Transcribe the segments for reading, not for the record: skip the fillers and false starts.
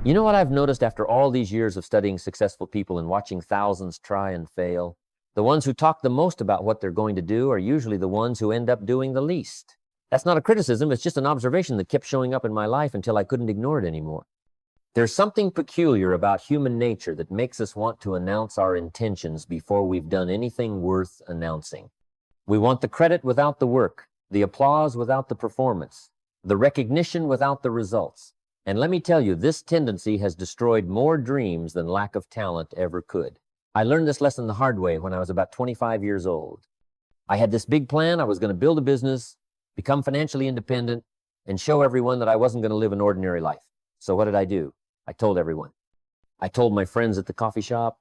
You know what I've noticed after all these years of studying successful people and watching thousands try and fail? The ones who talk the most about what they're going to do are usually the ones who end up doing the least. That's not a criticism, it's just an observation that kept showing up in my life until I couldn't ignore it anymore. There's something peculiar about human nature that makes us want to announce our intentions before we've done anything worth announcing. We want the credit without the work, the applause without the performance, the recognition without the results. And let me tell you, this tendency has destroyed more dreams than lack of talent ever could. I learned this lesson the hard way when I was about 25 years old. I had this big plan. I was going to build a business, become financially independent, and show everyone that I wasn't going to live an ordinary life. So what did I do? I told everyone. I told my friends at the coffee shop.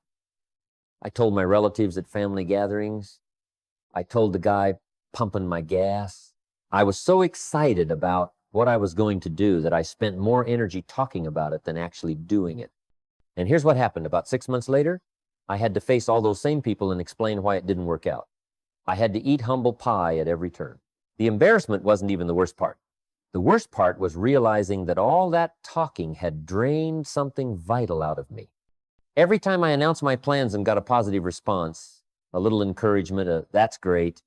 I told my relatives at family gatherings. I told the guy pumping my gas. I was so excited about what I was going to do that I spent more energy talking about it than actually doing it. And here's what happened. About 6 months later, I had to face all those same people and explain why it didn't work out. I had to eat humble pie at every turn. The embarrassment wasn't even the worst part. The worst part was realizing that all that talking had drained something vital out of me. Every time I announced my plans and got a positive response, a little encouragement, that's great,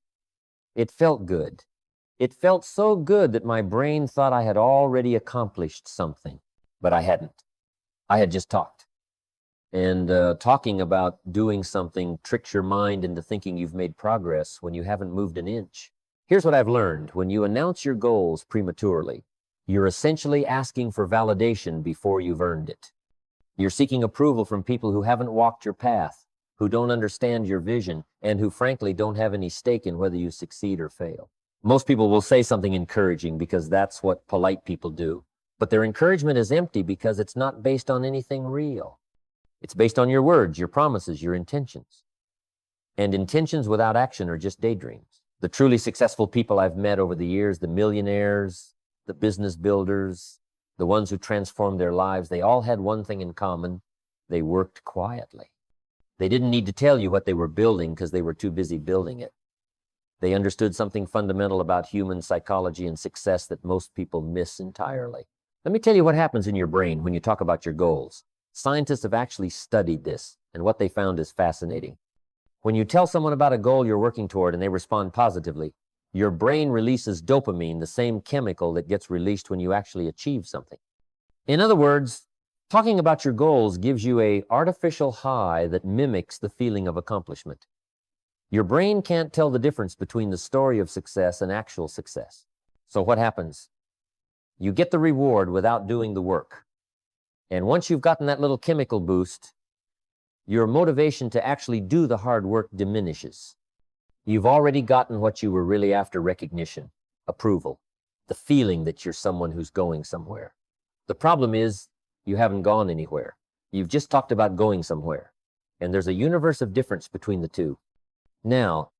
it felt good. It felt so good that my brain thought I had already accomplished something, but I hadn't. I had just talked. And talking about doing something tricks your mind into thinking you've made progress when you haven't moved an inch. Here's what I've learned. When you announce your goals prematurely, you're essentially asking for validation before you've earned it. You're seeking approval from people who haven't walked your path, who don't understand your vision, and who frankly don't have any stake in whether you succeed or fail. Most people will say something encouraging because that's what polite people do. But their encouragement is empty because it's not based on anything real. It's based on your words, your promises, your intentions. And intentions without action are just daydreams. The truly successful people I've met over the years, the millionaires, the business builders, the ones who transformed their lives, they all had one thing in common. They worked quietly. They didn't need to tell you what they were building because they were too busy building it. They understood something fundamental about human psychology and success that most people miss entirely. Let me tell you what happens in your brain when you talk about your goals. Scientists have actually studied this, and what they found is fascinating. When you tell someone about a goal you're working toward and they respond positively, your brain releases dopamine, the same chemical that gets released when you actually achieve something. In other words, talking about your goals gives you an artificial high that mimics the feeling of accomplishment. Your brain can't tell the difference between the story of success and actual success. So what happens? You get the reward without doing the work. And once you've gotten that little chemical boost, your motivation to actually do the hard work diminishes. You've already gotten what you were really after: recognition, approval, the feeling that you're someone who's going somewhere. The problem is you haven't gone anywhere. You've just talked about going somewhere. And there's a universe of difference between the two. Now,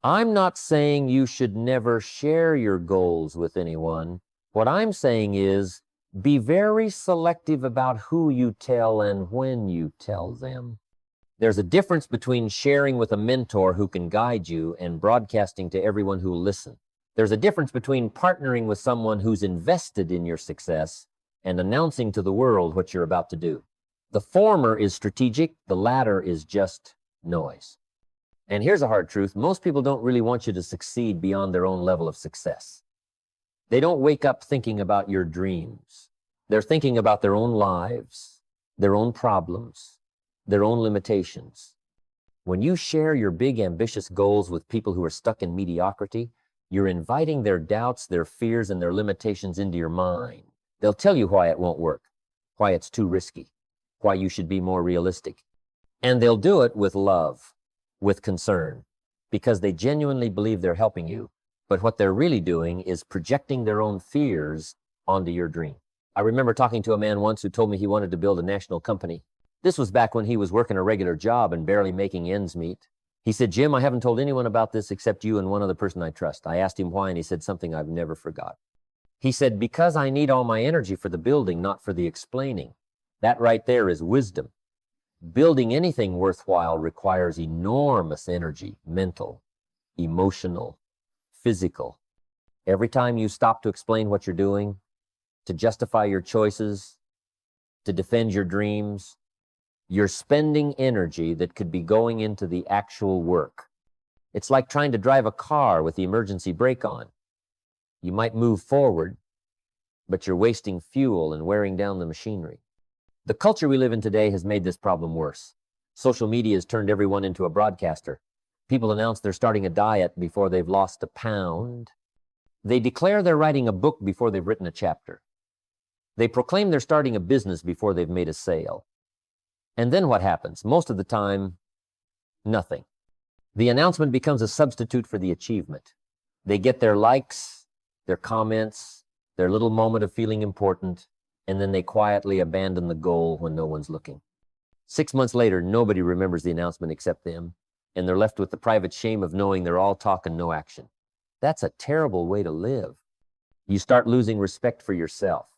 I'm not saying you should never share your goals with anyone. What I'm saying is be very selective about who you tell and when you tell them. There's a difference between sharing with a mentor who can guide you and broadcasting to everyone who will listen. There's a difference between partnering with someone who's invested in your success and announcing to the world what you're about to do. The former is strategic, the latter is just noise. And here's a hard truth. Most people don't really want you to succeed beyond their own level of success. They don't wake up thinking about your dreams. They're thinking about their own lives, their own problems, their own limitations. When you share your big, ambitious goals with people who are stuck in mediocrity, you're inviting their doubts, their fears, and their limitations into your mind. They'll tell you why it won't work, why it's too risky, why you should be more realistic. And they'll do it with love, with concern, because they genuinely believe they're helping you. But what they're really doing is projecting their own fears onto your dream. I remember talking to a man once who told me he wanted to build a national company. This was back when he was working a regular job and barely making ends meet. He said, "Jim, I haven't told anyone about this except you and one other person I trust." I asked him why, and he said something I've never forgot. He said, "Because I need all my energy for the building, not for the explaining." That right there is wisdom. Building anything worthwhile requires enormous energy, mental, emotional, physical. Every time you stop to explain what you're doing, to justify your choices, to defend your dreams, you're spending energy that could be going into the actual work. It's like trying to drive a car with the emergency brake on. You might move forward, but you're wasting fuel and wearing down the machinery. The culture we live in today has made this problem worse. Social media has turned everyone into a broadcaster. People announce they're starting a diet before they've lost a pound. They declare they're writing a book before they've written a chapter. They proclaim they're starting a business before they've made a sale. And then what happens? Most of the time, nothing. The announcement becomes a substitute for the achievement. They get their likes, their comments, their little moment of feeling important, and then they quietly abandon the goal when no one's looking. 6 months later, nobody remembers the announcement except them, and they're left with the private shame of knowing they're all talk and no action. That's a terrible way to live. You start losing respect for yourself.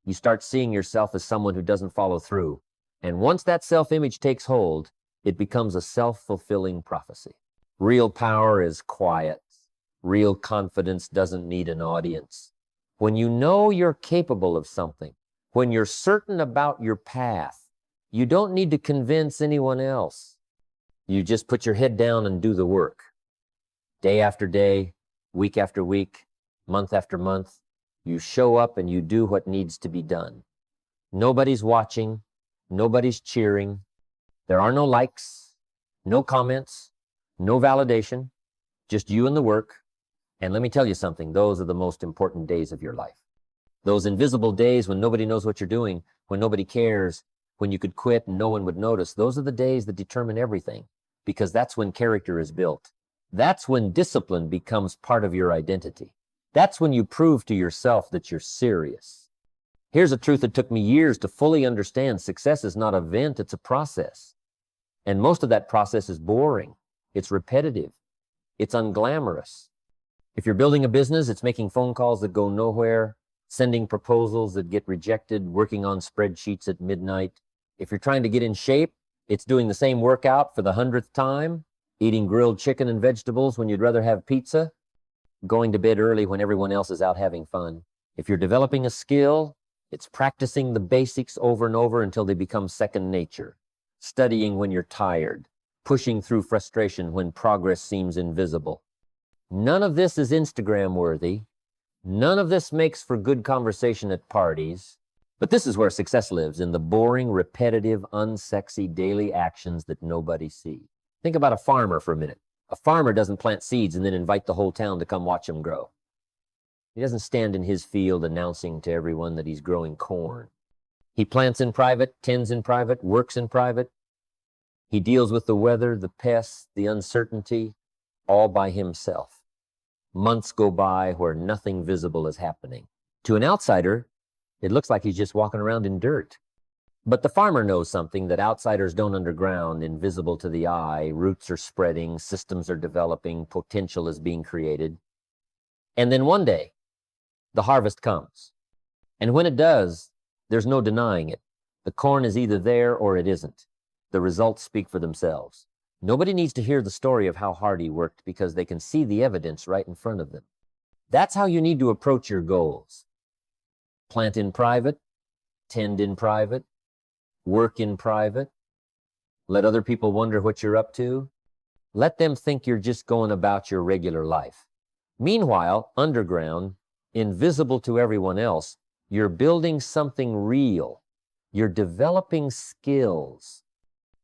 You start seeing yourself as someone who doesn't follow through. And once that self-image takes hold, it becomes a self-fulfilling prophecy. Real power is quiet. Real confidence doesn't need an audience. When you know you're capable of something, when you're certain about your path, you don't need to convince anyone else. You just put your head down and do the work. Day after day, week after week, month after month, you show up and you do what needs to be done. Nobody's watching. Nobody's cheering. There are no likes, no comments, no validation, just you and the work. And let me tell you something, those are the most important days of your life. Those invisible days when nobody knows what you're doing, when nobody cares, when you could quit and no one would notice, those are the days that determine everything, because that's when character is built. That's when discipline becomes part of your identity. That's when you prove to yourself that you're serious. Here's a truth that took me years to fully understand. Success is not an event, it's a process. And most of that process is boring. It's repetitive. It's unglamorous. If you're building a business, it's making phone calls that go nowhere, sending proposals that get rejected, working on spreadsheets at midnight. If you're trying to get in shape, it's doing the same workout for the 100th time, eating grilled chicken and vegetables when you'd rather have pizza, going to bed early when everyone else is out having fun. If you're developing a skill, it's practicing the basics over and over until they become second nature, studying when you're tired, pushing through frustration when progress seems invisible. None of this is Instagram worthy. None of this makes for good conversation at parties. But this is where success lives, in the boring, repetitive, unsexy daily actions that nobody sees. Think about a farmer for a minute. A farmer doesn't plant seeds and then invite the whole town to come watch him grow. He doesn't stand in his field announcing to everyone that he's growing corn. He plants in private, tends in private, works in private. He deals with the weather, the pests, the uncertainty, all by himself. Months go by where nothing visible is happening. To an outsider, it looks like he's just walking around in dirt. But the farmer knows something that outsiders don't underground, invisible to the eye. Roots are spreading, systems are developing, potential is being created. And then one day, the harvest comes. And when it does, there's no denying it. The corn is either there or it isn't. The results speak for themselves. Nobody needs to hear the story of how hard he worked because they can see the evidence right in front of them. That's how you need to approach your goals. Plant in private, tend in private, work in private. Let other people wonder what you're up to. Let them think you're just going about your regular life. Meanwhile, underground, invisible to everyone else, you're building something real. You're developing skills.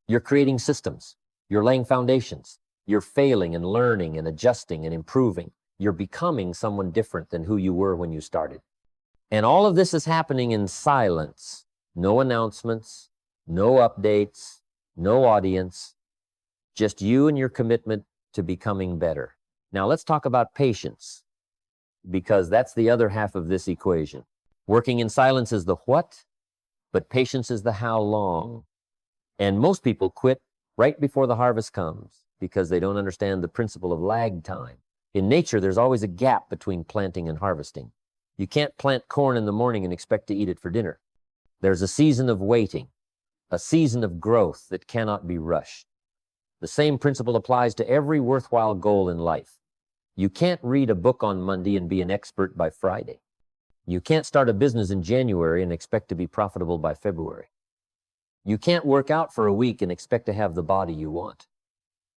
You're creating systems. You're laying foundations. You're failing and learning and adjusting and improving. You're becoming someone different than who you were when you started. And all of this is happening in silence. No announcements, no updates, no audience, just you and your commitment to becoming better. Now let's talk about patience, because that's the other half of this equation. Working in silence is the what, but patience is the how long. And most people quit right before the harvest comes because they don't understand the principle of lag time. In nature, there's always a gap between planting and harvesting. You can't plant corn in the morning and expect to eat it for dinner. There's a season of waiting, a season of growth that cannot be rushed. The same principle applies to every worthwhile goal in life. You can't read a book on Monday and be an expert by Friday. You can't start a business in January and expect to be profitable by February. You can't work out for a week and expect to have the body you want.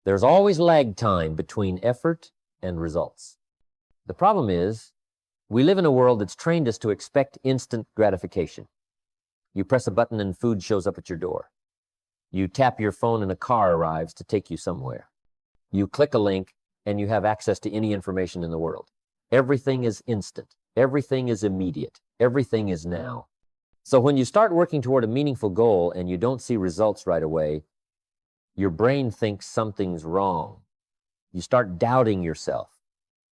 There's always lag time between effort and results. The problem is, we live in a world that's trained us to expect instant gratification. You press a button and food shows up at your door. You tap your phone and a car arrives to take you somewhere. You click a link and you have access to any information in the world. Everything is instant. Everything is immediate. Everything is now. So when you start working toward a meaningful goal and you don't see results right away, your brain thinks something's wrong. You start doubting yourself.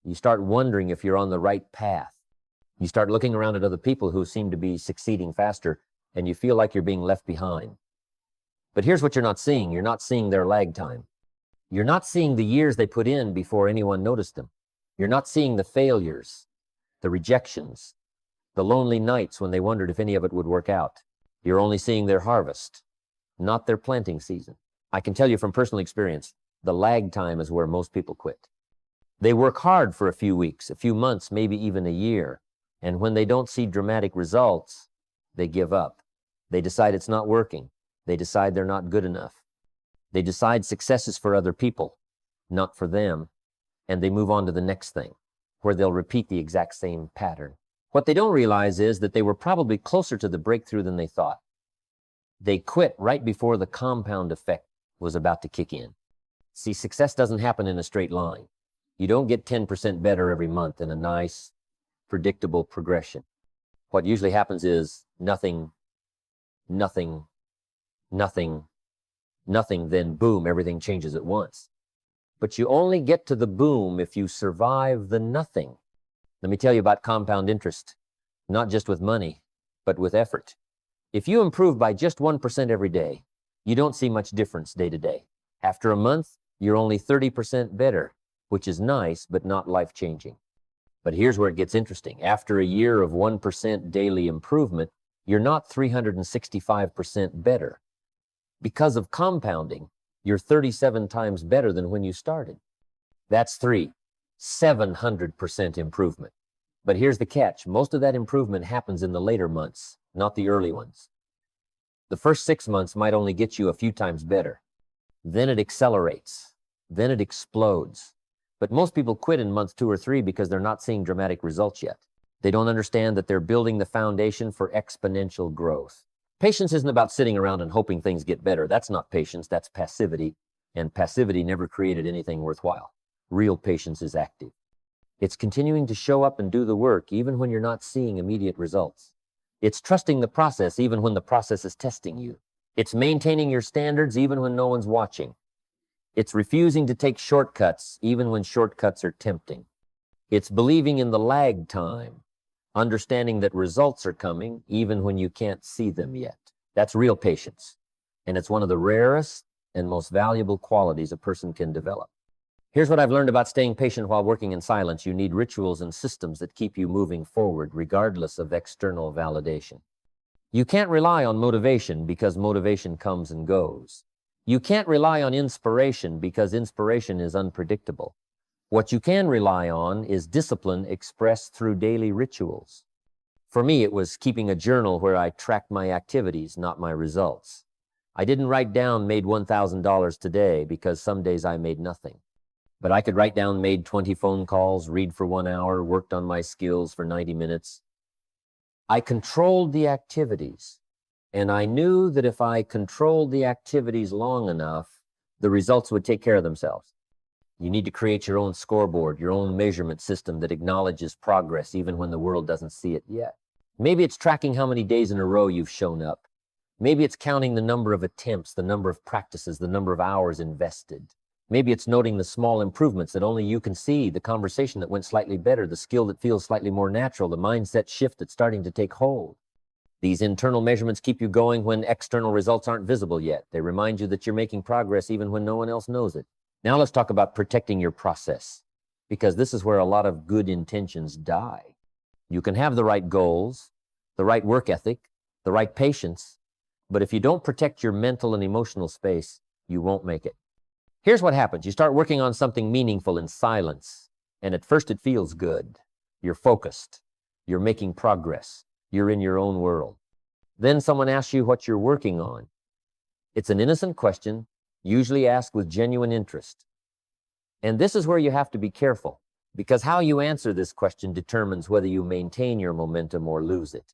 You start wondering if you're on the right path. You start looking around at other people who seem to be succeeding faster, and you feel like you're being left behind. But here's what you're not seeing. You're not seeing their lag time. You're not seeing the years they put in before anyone noticed them. You're not seeing the failures, the rejections, the lonely nights when they wondered if any of it would work out. You're only seeing their harvest, not their planting season. I can tell you from personal experience, the lag time is where most people quit. They work hard for a few weeks, a few months, maybe even a year. And when they don't see dramatic results, they give up. They decide it's not working. They decide they're not good enough. They decide success is for other people, not for them. And they move on to the next thing, where they'll repeat the exact same pattern. What they don't realize is that they were probably closer to the breakthrough than they thought. They quit right before the compound effect was about to kick in. See, success doesn't happen in a straight line. You don't get 10% better every month in a nice, predictable progression. What usually happens is nothing, then boom, everything changes at once. But you only get to the boom if you survive the nothing. Let me tell you about compound interest, not just with money, but with effort. If you improve by just 1% every day, you don't see much difference day to day. After a month, you're only 30% better, which is nice, but not life-changing. But here's where it gets interesting. After a year of 1% daily improvement, you're not 365% better. Because of compounding, you're 37 times better than when you started. That's 700% improvement. But here's the catch. Most of that improvement happens in the later months, not the early ones. The first 6 months might only get you a few times better. Then it accelerates. Then it explodes. But most people quit in month 2 or 3 because they're not seeing dramatic results yet. They don't understand that they're building the foundation for exponential growth. Patience isn't about sitting around and hoping things get better. That's not patience, that's passivity. And passivity never created anything worthwhile. Real patience is active. It's continuing to show up and do the work even when you're not seeing immediate results. It's trusting the process even when the process is testing you. It's maintaining your standards even when no one's watching. It's refusing to take shortcuts even when shortcuts are tempting. It's believing in the lag time, understanding that results are coming even when you can't see them yet. That's real patience. And it's one of the rarest and most valuable qualities a person can develop. Here's what I've learned about staying patient while working in silence. You need rituals and systems that keep you moving forward, regardless of external validation. You can't rely on motivation because motivation comes and goes. You can't rely on inspiration because inspiration is unpredictable. What you can rely on is discipline expressed through daily rituals. For me, it was keeping a journal where I tracked my activities, not my results. I didn't write down made $1,000 today because some days I made nothing. But I could write down made 20 phone calls, read for 1 hour, worked on my skills for 90 minutes. I controlled the activities, and I knew that if I controlled the activities long enough, the results would take care of themselves. You need to create your own scoreboard, your own measurement system that acknowledges progress even when the world doesn't see it yet. Maybe it's tracking how many days in a row you've shown up. Maybe it's counting the number of attempts, the number of practices, the number of hours invested. Maybe it's noting the small improvements that only you can see, the conversation that went slightly better, the skill that feels slightly more natural, the mindset shift that's starting to take hold. These internal measurements keep you going when external results aren't visible yet. They remind you that you're making progress even when no one else knows it. Now let's talk about protecting your process, because this is where a lot of good intentions die. You can have the right goals, the right work ethic, the right patience, but if you don't protect your mental and emotional space, you won't make it. Here's what happens. You start working on something meaningful in silence, and at first it feels good. You're focused. You're making progress. You're in your own world. Then someone asks you what you're working on. It's an innocent question, usually asked with genuine interest. And this is where you have to be careful, because how you answer this question determines whether you maintain your momentum or lose it.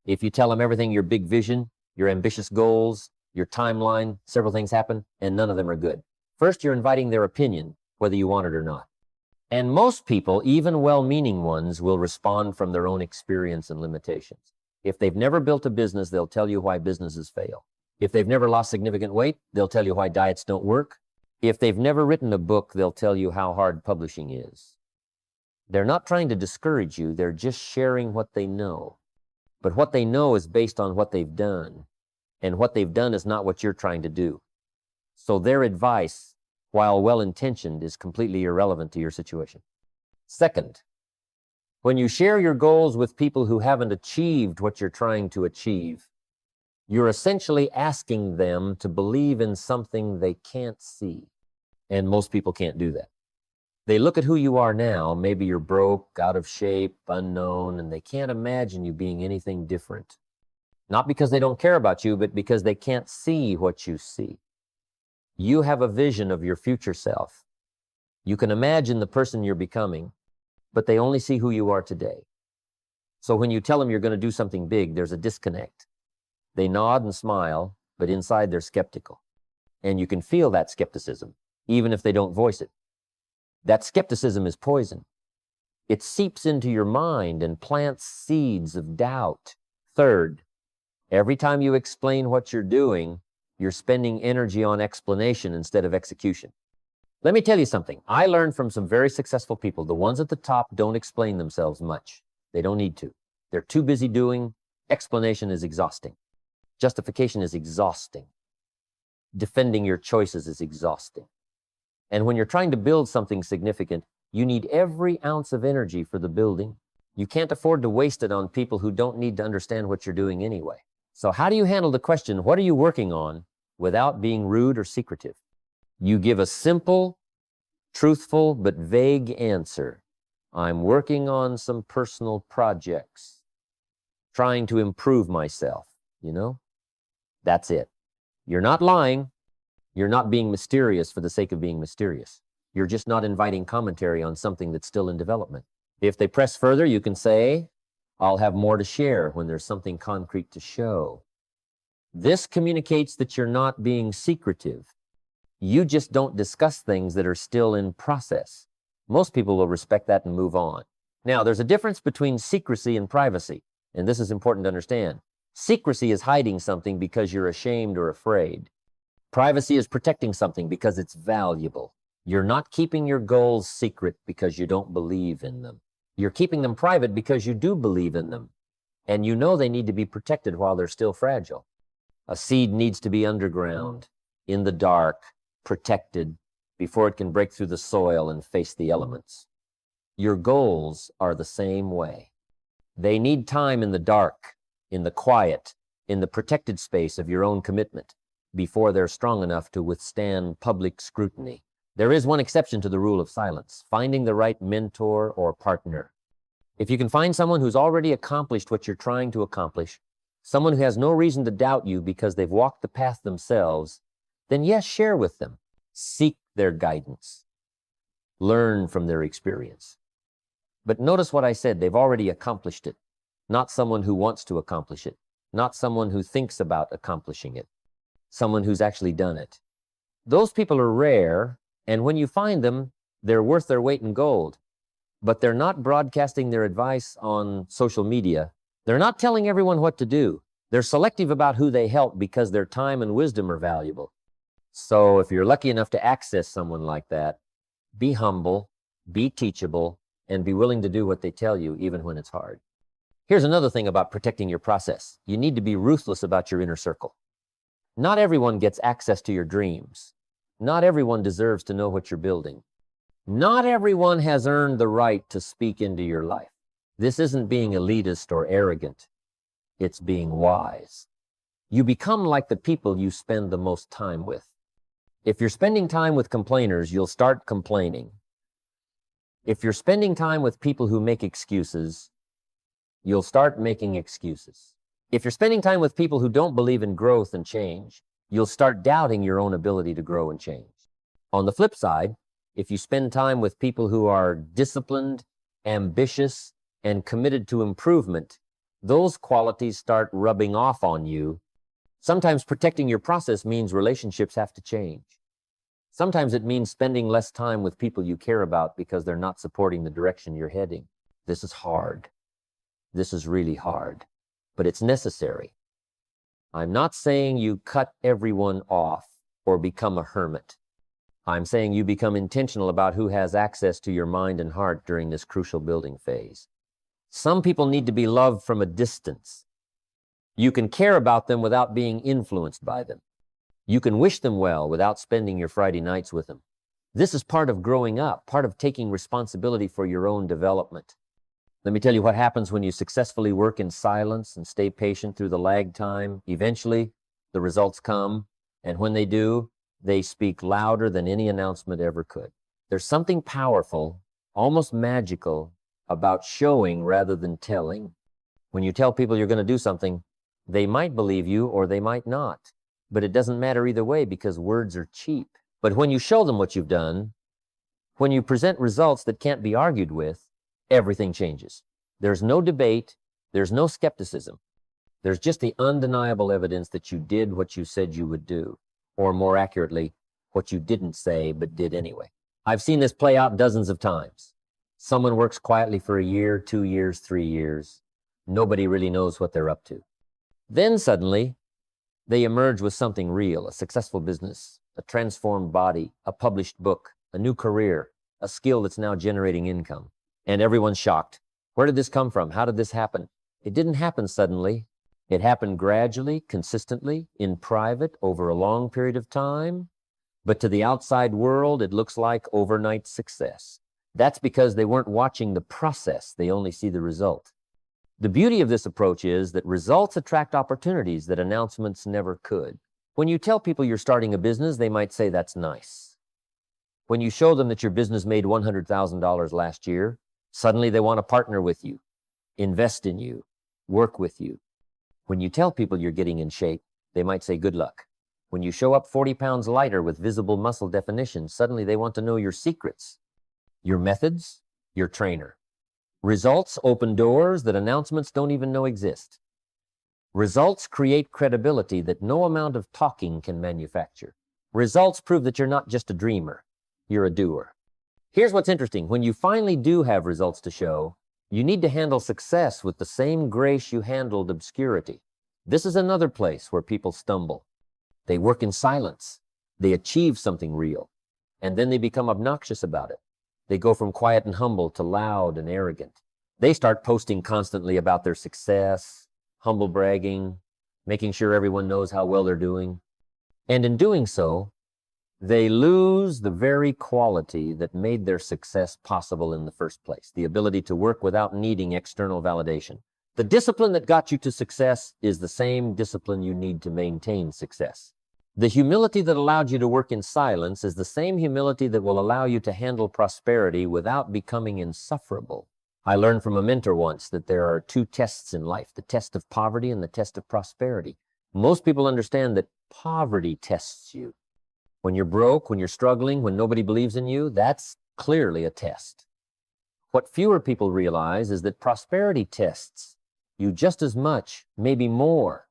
If you tell them everything, your big vision, your ambitious goals, your timeline, several things happen, and none of them are good. First, you're inviting their opinion, whether you want it or not. And most people, even well-meaning ones, will respond from their own experience and limitations. If they've never built a business, they'll tell you why businesses fail. If they've never lost significant weight, they'll tell you why diets don't work. If they've never written a book, they'll tell you how hard publishing is. They're not trying to discourage you, they're just sharing what they know. But what they know is based on what they've done, and what they've done is not what you're trying to do. So their advice, while well-intentioned, is completely irrelevant to your situation. Second, when you share your goals with people who haven't achieved what you're trying to achieve, you're essentially asking them to believe in something they can't see. And most people can't do that. They look at who you are now, maybe you're broke, out of shape, unknown, and they can't imagine you being anything different. Not because they don't care about you, but because they can't see what you see. You have a vision of your future self. You can imagine the person you're becoming, but they only see who you are today. So when you tell them you're going to do something big, there's a disconnect. They nod and smile, but inside they're skeptical. And you can feel that skepticism, even if they don't voice it. That skepticism is poison. It seeps into your mind and plants seeds of doubt. Third, every time you explain what you're doing, you're spending energy on explanation instead of execution. Let me tell you something. I learned from some very successful people. The ones at the top don't explain themselves much. They don't need to. They're too busy doing. Explanation is exhausting. Justification is exhausting. Defending your choices is exhausting. And when you're trying to build something significant, you need every ounce of energy for the building. You can't afford to waste it on people who don't need to understand what you're doing anyway. So how do you handle the question, what are you working on, without being rude or secretive? You give a simple, truthful, but vague answer. I'm working on some personal projects, trying to improve myself, That's it. You're not lying. You're not being mysterious for the sake of being mysterious. You're just not inviting commentary on something that's still in development. If they press further, you can say, I'll have more to share when there's something concrete to show. This communicates that you're not being secretive. You just don't discuss things that are still in process. Most people will respect that and move on. Now, there's a difference between secrecy and privacy, and this is important to understand. Secrecy is hiding something because you're ashamed or afraid. Privacy is protecting something because it's valuable. You're not keeping your goals secret because you don't believe in them. You're keeping them private because you do believe in them, and you know they need to be protected while they're still fragile. A seed needs to be underground, in the dark, protected, before it can break through the soil and face the elements. Your goals are the same way. They need time in the dark, in the quiet, in the protected space of your own commitment, before they're strong enough to withstand public scrutiny. There is one exception to the rule of silence: finding the right mentor or partner. If you can find someone who's already accomplished what you're trying to accomplish, someone who has no reason to doubt you because they've walked the path themselves, then yes, share with them. Seek their guidance. Learn from their experience. But notice what I said, they've already accomplished it. Not someone who wants to accomplish it. Not someone who thinks about accomplishing it. Someone who's actually done it. Those people are rare, and when you find them, they're worth their weight in gold. But they're not broadcasting their advice on social media. They're not telling everyone what to do. They're selective about who they help because their time and wisdom are valuable. So if you're lucky enough to access someone like that, be humble, be teachable, and be willing to do what they tell you, even when it's hard. Here's another thing about protecting your process. You need to be ruthless about your inner circle. Not everyone gets access to your dreams. Not everyone deserves to know what you're building. Not everyone has earned the right to speak into your life. This isn't being elitist or arrogant. It's being wise. You become like the people you spend the most time with. If you're spending time with complainers, you'll start complaining. If you're spending time with people who make excuses, you'll start making excuses. If you're spending time with people who don't believe in growth and change, you'll start doubting your own ability to grow and change. On the flip side, if you spend time with people who are disciplined, ambitious, and committed to improvement, those qualities start rubbing off on you. Sometimes protecting your process means relationships have to change. Sometimes it means spending less time with people you care about because they're not supporting the direction you're heading. This is hard. This is really hard, but it's necessary. I'm not saying you cut everyone off or become a hermit. I'm saying you become intentional about who has access to your mind and heart during this crucial building phase. Some people need to be loved from a distance. You can care about them without being influenced by them. You can wish them well without spending your Friday nights with them. This is part of growing up, part of taking responsibility for your own development. Let me tell you what happens when you successfully work in silence and stay patient through the lag time. Eventually, the results come, and when they do, they speak louder than any announcement ever could. There's something powerful, almost magical, about showing rather than telling. When you tell people you're going to do something, they might believe you or they might not. But it doesn't matter either way because words are cheap. But when you show them what you've done, when you present results that can't be argued with, everything changes. There's no debate. There's no skepticism. There's just the undeniable evidence that you did what you said you would do. Or more accurately, what you didn't say but did anyway. I've seen this play out dozens of times. Someone works quietly for a year, 2 years, 3 years. Nobody really knows what they're up to. Then suddenly, they emerge with something real, a successful business, a transformed body, a published book, a new career, a skill that's now generating income. And everyone's shocked. Where did this come from? How did this happen? It didn't happen suddenly. It happened gradually, consistently, in private, over a long period of time. But to the outside world, it looks like overnight success. That's because they weren't watching the process. They only see the result. The beauty of this approach is that results attract opportunities that announcements never could. When you tell people you're starting a business, they might say that's nice. When you show them that your business made $100,000 last year, suddenly they want to partner with you, invest in you, work with you. When you tell people you're getting in shape, they might say good luck. When you show up 40 pounds lighter with visible muscle definition, suddenly they want to know your secrets, your methods, your trainer. Results open doors that announcements don't even know exist. Results create credibility that no amount of talking can manufacture. Results prove that you're not just a dreamer, you're a doer. Here's what's interesting. When you finally do have results to show, you need to handle success with the same grace you handled obscurity. This is another place where people stumble. They work in silence. They achieve something real, and then they become obnoxious about it. They go from quiet and humble to loud and arrogant. They start posting constantly about their success, humble bragging, making sure everyone knows how well they're doing. And in doing so, they lose the very quality that made their success possible in the first place, the ability to work without needing external validation. The discipline that got you to success is the same discipline you need to maintain success. The humility that allowed you to work in silence is the same humility that will allow you to handle prosperity without becoming insufferable. I learned from a mentor once that there are 2 tests in life, the test of poverty and the test of prosperity. Most people understand that poverty tests you. When you're broke, when you're struggling, when nobody believes in you, that's clearly a test. What fewer people realize is that prosperity tests you just as much, maybe more.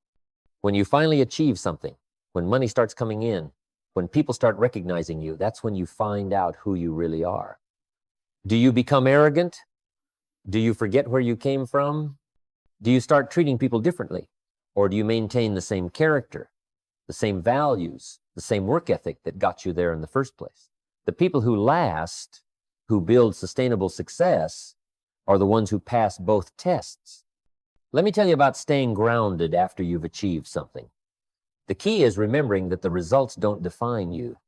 When you finally achieve something, when money starts coming in, when people start recognizing you, that's when you find out who you really are. Do you become arrogant? Do you forget where you came from? Do you start treating people differently? Or do you maintain the same character, the same values, the same work ethic that got you there in the first place? The people who last, who build sustainable success, are the ones who pass both tests. Let me tell you about staying grounded after you've achieved something. The key is remembering that the results don't define you.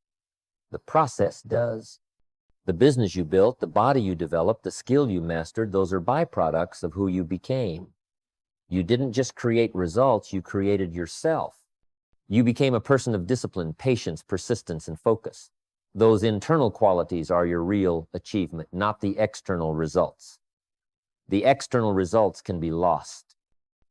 The process does. The business you built, the body you developed, the skill you mastered, those are byproducts of who you became. You didn't just create results, you created yourself. You became a person of discipline, patience, persistence, and focus. Those internal qualities are your real achievement, not the external results. The external results can be lost.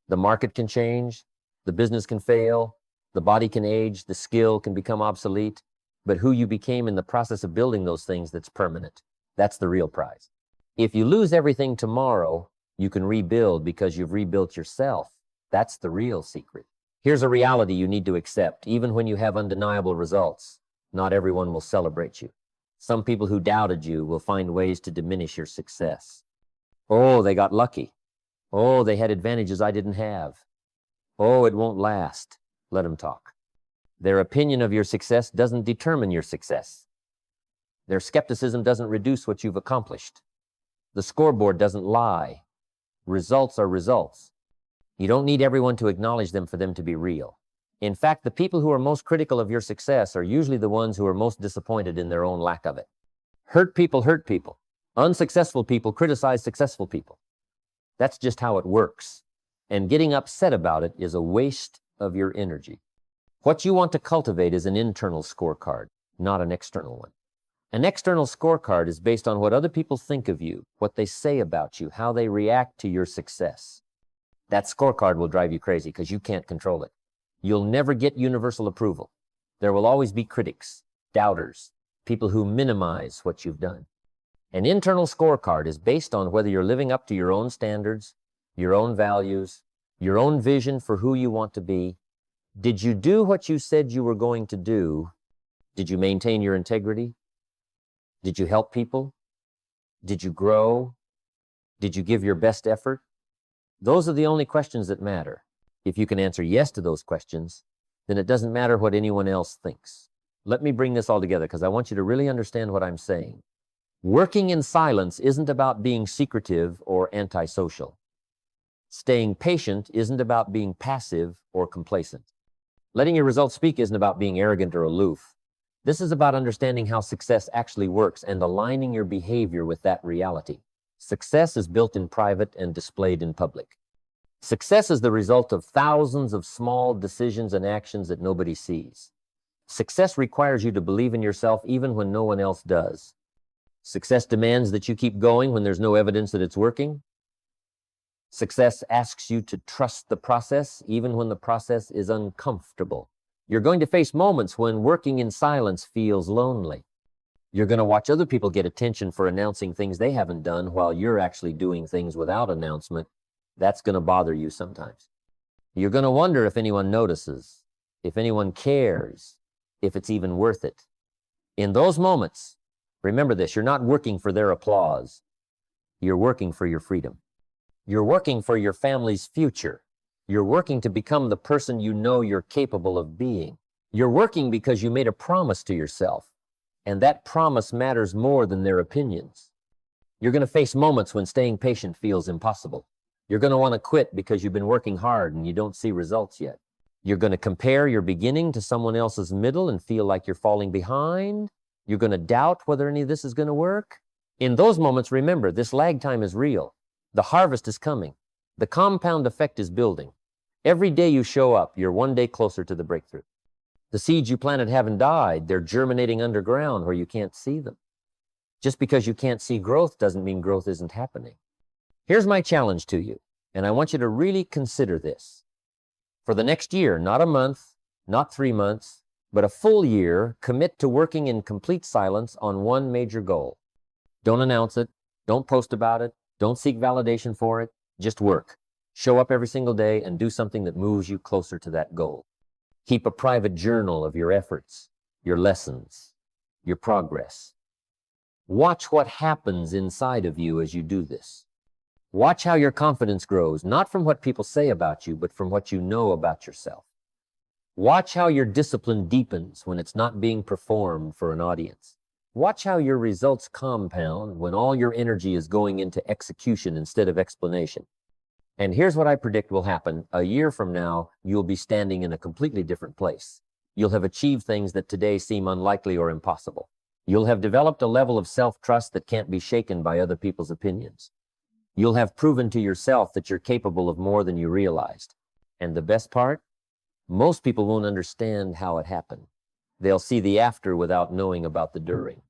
The market can change, the business can fail, the body can age, the skill can become obsolete, but who you became in the process of building those things, that's permanent. That's the real prize. If you lose everything tomorrow, you can rebuild because you've rebuilt yourself. That's the real secret. Here's a reality you need to accept. Even when you have undeniable results, not everyone will celebrate you. Some people who doubted you will find ways to diminish your success. Oh, they got lucky. Oh, they had advantages I didn't have. Oh, it won't last. Let them talk. Their opinion of your success doesn't determine your success. Their skepticism doesn't reduce what you've accomplished. The scoreboard doesn't lie. Results are results. You don't need everyone to acknowledge them for them to be real. In fact, the people who are most critical of your success are usually the ones who are most disappointed in their own lack of it. Hurt people hurt people. Unsuccessful people criticize successful people. That's just how it works. And getting upset about it is a waste of your energy. What you want to cultivate is an internal scorecard, not an external one. An external scorecard is based on what other people think of you, what they say about you, how they react to your success. That scorecard will drive you crazy because you can't control it. You'll never get universal approval. There will always be critics, doubters, people who minimize what you've done. An internal scorecard is based on whether you're living up to your own standards, your own values, your own vision for who you want to be. Did you do what you said you were going to do? Did you maintain your integrity? Did you help people? Did you grow? Did you give your best effort? Those are the only questions that matter. If you can answer yes to those questions, then it doesn't matter what anyone else thinks. Let me bring this all together because I want you to really understand what I'm saying. Working in silence isn't about being secretive or antisocial. Staying patient isn't about being passive or complacent. Letting your results speak isn't about being arrogant or aloof. This is about understanding how success actually works and aligning your behavior with that reality. Success is built in private and displayed in public. Success is the result of thousands of small decisions and actions that nobody sees. Success requires you to believe in yourself even when no one else does. Success demands that you keep going when there's no evidence that it's working. Success asks you to trust the process even when the process is uncomfortable. You're going to face moments when working in silence feels lonely. You're going to watch other people get attention for announcing things they haven't done while you're actually doing things without announcement. That's going to bother you sometimes. You're going to wonder if anyone notices, if anyone cares, if it's even worth it. In those moments, remember this, you're not working for their applause. You're working for your freedom. You're working for your family's future. You're working to become the person you know you're capable of being. You're working because you made a promise to yourself, and that promise matters more than their opinions. You're going to face moments when staying patient feels impossible. You're going to want to quit because you've been working hard and you don't see results yet. You're going to compare your beginning to someone else's middle and feel like you're falling behind. You're going to doubt whether any of this is going to work. In those moments, remember, this lag time is real. The harvest is coming. The compound effect is building. Every day you show up, you're one day closer to the breakthrough. The seeds you planted haven't died. They're germinating underground where you can't see them. Just because you can't see growth doesn't mean growth isn't happening. Here's my challenge to you, and I want you to really consider this. For the next year, not a month, not 3 months, but a full year, commit to working in complete silence on one major goal. Don't announce it. Don't post about it. Don't seek validation for it. Just work. Show up every single day and do something that moves you closer to that goal. Keep a private journal of your efforts, your lessons, your progress. Watch what happens inside of you as you do this. Watch how your confidence grows, not from what people say about you, but from what you know about yourself. Watch how your discipline deepens when it's not being performed for an audience. Watch how your results compound when all your energy is going into execution instead of explanation. And here's what I predict will happen. A year from now, you'll be standing in a completely different place. You'll have achieved things that today seem unlikely or impossible. You'll have developed a level of self-trust that can't be shaken by other people's opinions. You'll have proven to yourself that you're capable of more than you realized. And the best part? Most people won't understand how it happened. They'll see the after without knowing about the during.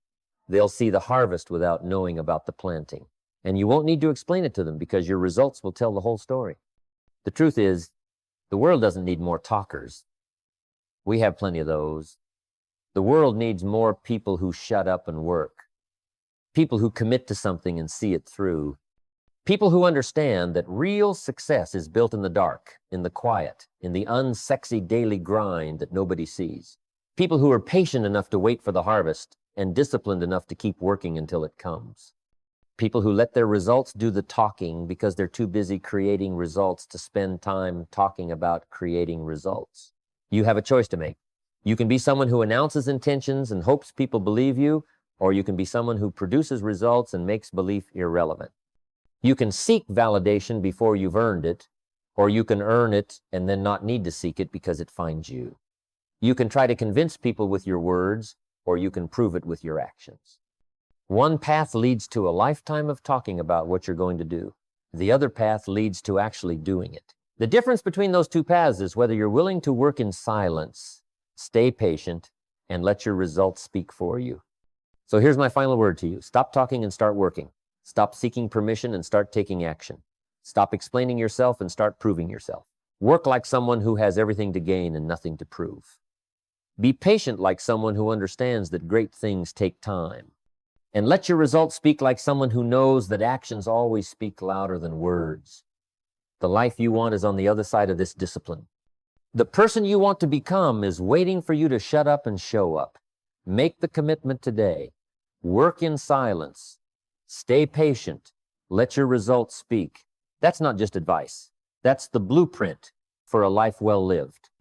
They'll see the harvest without knowing about the planting. And you won't need to explain it to them because your results will tell the whole story. The truth is, the world doesn't need more talkers. We have plenty of those. The world needs more people who shut up and work. People who commit to something and see it through. People who understand that real success is built in the dark, in the quiet, in the unsexy daily grind that nobody sees. People who are patient enough to wait for the harvest and disciplined enough to keep working until it comes. People who let their results do the talking because they're too busy creating results to spend time talking about creating results. You have a choice to make. You can be someone who announces intentions and hopes people believe you, or you can be someone who produces results and makes belief irrelevant. You can seek validation before you've earned it, or you can earn it and then not need to seek it because it finds you. You can try to convince people with your words, or you can prove it with your actions. One path leads to a lifetime of talking about what you're going to do. The other path leads to actually doing it. The difference between those two paths is whether you're willing to work in silence, stay patient, and let your results speak for you. So here's my final word to you. Stop talking and start working. Stop seeking permission and start taking action. Stop explaining yourself and start proving yourself. Work like someone who has everything to gain and nothing to prove. Be patient like someone who understands that great things take time. And let your results speak like someone who knows that actions always speak louder than words. The life you want is on the other side of this discipline. The person you want to become is waiting for you to shut up and show up. Make the commitment today. Work in silence. Stay patient. Let your results speak. That's not just advice. That's the blueprint for a life well lived.